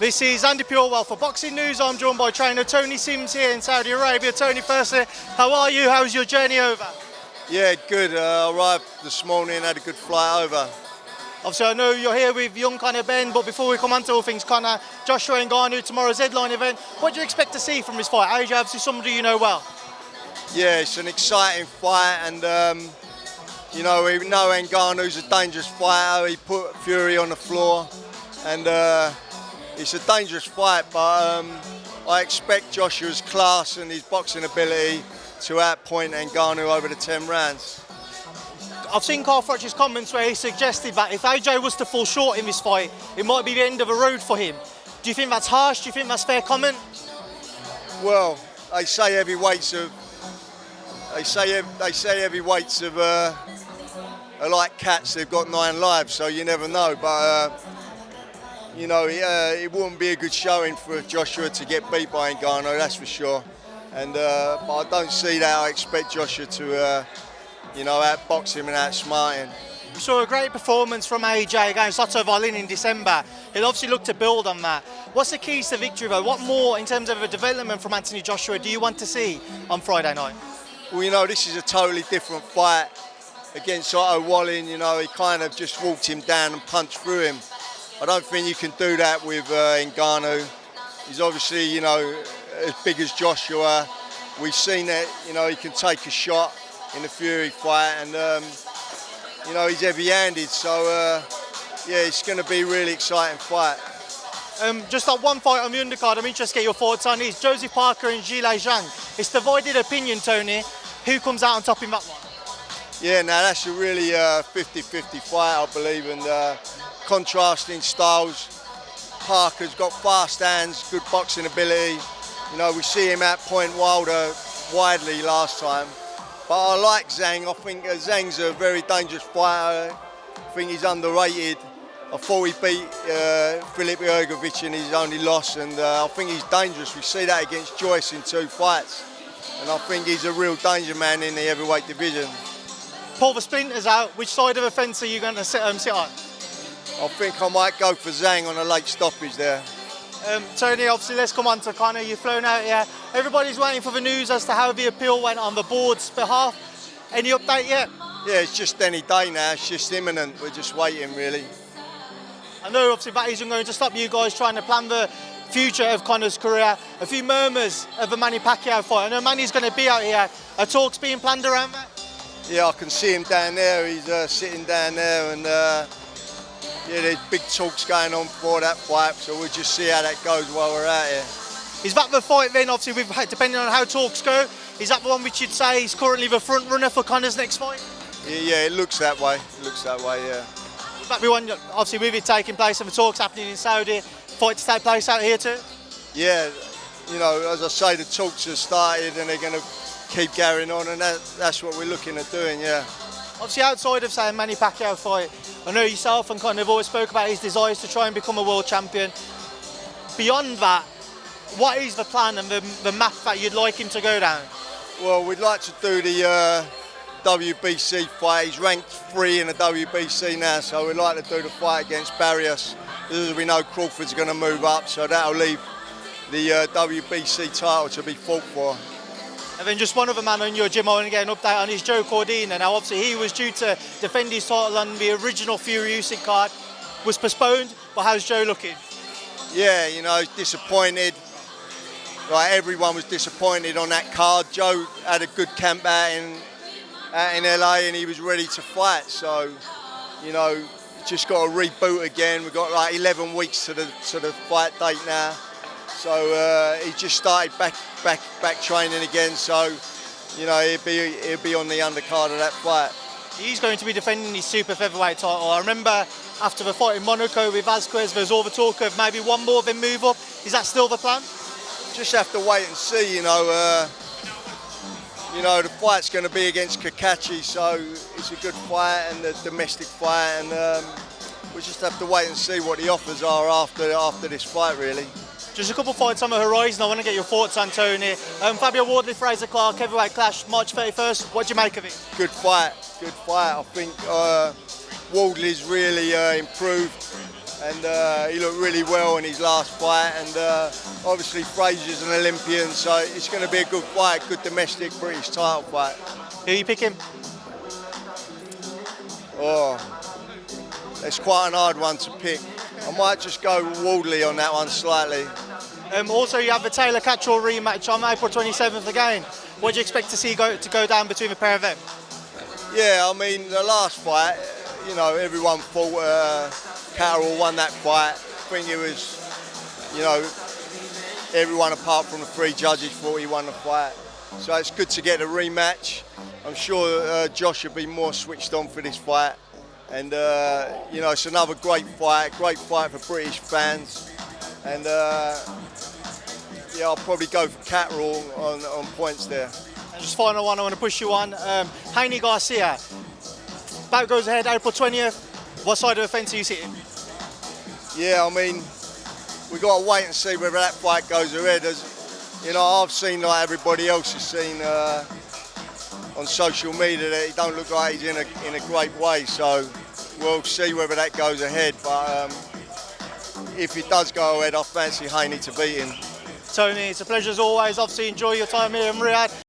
This is Andi Purewal for Boxing News. I'm joined by trainer Tony Sims here in Saudi Arabia. Tony, firstly, how are you? How's your journey over? Yeah, good. Arrived this morning, had a good flight over. Obviously, I know you're here with young Conor Benn, but before we come on to all things Conor, Joshua-Ngannou, tomorrow's headline event, what do you expect to see from this fight? AJ, obviously somebody you know well. Yeah, it's an exciting fight, and you know, we know Ngannou's a dangerous fighter. He put Fury on the floor, and it's a dangerous fight, but I expect Joshua's class and his boxing ability to outpoint Ngannou over the 10 rounds. I've seen Carl Froch's comments where he suggested that if AJ was to fall short in this fight, it might be the end of a road for him. Do you think that's harsh? Do you think that's fair comment? Well, they say heavyweights are like cats. They've got 9 lives, so you never know. But you know, it wouldn't be a good showing for Joshua to get beat by Ngannou, that's for sure. And but I don't see that. I expect Joshua to, you know, outbox him and outsmart him. We saw a great performance from AJ against Otto Wallin in December. He'll obviously look to build on that. What's the keys to victory though? What more in terms of a development from Anthony Joshua do you want to see on Friday night? Well, you know, this is a totally different fight against Otto Wallin. You know, he kind of just walked him down and punched through him. I don't think you can do that with Ngannou. He's obviously, you know, as big as Joshua. We've seen that, you know, he can take a shot in the Fury fight, and you know, he's heavy-handed. So yeah, it's going to be a really exciting fight. Just that one fight on the undercard, I'm interested to get your thoughts on is Joseph Parker and Zhang. It's divided opinion, Tony. Who comes out on top in that one? Yeah, now that's a really 50-50 fight, I believe, and contrasting styles. Parker's got fast hands, good boxing ability. You know, we see him outpoint Wilder widely last time. But I like Zhang. I think Zhang's a very dangerous fighter. I think he's underrated. I thought he beat Filip Hrgovic in his only loss, and I think he's dangerous. We see that against Joyce in 2 fights. And I think he's a real danger man in the heavyweight division. Pull the splinters out. Which side of the fence are you going to sit on? I think I might go for Zhang on a late stoppage there. Tony, obviously, let's come on to Conor. You've flown out here. Everybody's waiting for the news as to how the appeal went on the board's behalf. Any update yet? Yeah, it's just any day now. It's just imminent. We're just waiting, really. I know, obviously, that isn't going to stop you guys trying to plan the future of Conor's career. A few murmurs of the Manny Pacquiao fight. I know Manny's going to be out here. Are talks being planned around that? Yeah, I can see him down there. He's sitting down there, and yeah, there's big talks going on for that fight, so we'll just see how that goes while we're out here. Is that the fight then, obviously, depending on how talks go, is that the one which you'd say is currently the front runner for Conor's next fight? Yeah, it looks that way. It looks that way, yeah. Would that be one, obviously, with it taking place and the talks happening in Saudi, fight to take place out here too? Yeah, you know, as I say, the talks have started and they're going to keep carrying on, and that's what we're looking at doing, yeah. Obviously, outside of, say, a Manny Pacquiao fight, I know yourself and Conor have always spoke about his desires to try and become a world champion. Beyond that, what is the plan and the map that you'd like him to go down? Well, we'd like to do the WBC fight. He's ranked 3 in the WBC now, so we'd like to do the fight against Barrios. As we know, Crawford's going to move up, so that'll leave the WBC title to be fought for. And then just one other man on your gym, I want to get an update on is Joe Cordina. Now, obviously, he was due to defend his title on the original Fury Usyk card, was postponed, but how's Joe looking? Yeah, you know, disappointed. Like, everyone was disappointed on that card. Joe had a good camp out in LA and he was ready to fight. So, you know, just got to reboot again. We've got like 11 weeks to the fight date now. So he just started back training again. So, you know, he'll be on the undercard of that fight. He's going to be defending his super featherweight title. I remember after the fight in Monaco with Vasquez, there's all the talk of maybe one more then move up. Is that still the plan? Just have to wait and see, you know. You know, the fight's going to be against Kakachi, so it's a good fight and a domestic fight, and we just have to wait and see what the offers are after this fight, really. Just a couple of fights on the horizon. I want to get your thoughts on, Tony. Fabio Wardley, Fraser Clarke, heavyweight clash, March 31st. What do you make of it? Good fight. I think Wardley's really improved, and he looked really well in his last fight. And obviously Frazier's an Olympian, so it's going to be a good fight, good domestic British title fight. Who are you picking? Oh, it's quite an hard one to pick. I might just go with Wardley on that one slightly. Also, you have the Taylor Catterall rematch on April 27th again. What do you expect to see go down between the pair of them? Yeah, I mean, the last fight, you know, everyone thought Catterall won that fight. I think it was, you know, everyone apart from the 3 judges thought he won the fight. So it's good to get a rematch. I'm sure Josh will be more switched on for this fight. And, you know, it's another great fight for British fans. And, yeah, I'll probably go for Catterall on points there. And just final one I want to push you on. Haney Garcia. Bout goes ahead April 20th. What side of the fence are you sitting? Yeah, I mean, we've got to wait and see whether that fight goes ahead. As, you know, I've seen, like everybody else has seen on social media, that he don't look like he's in a great way. So we'll see whether that goes ahead. But if it does go ahead, I fancy Haney to beat him. Tony, it's a pleasure as always. Obviously, enjoy your time here in Riyadh.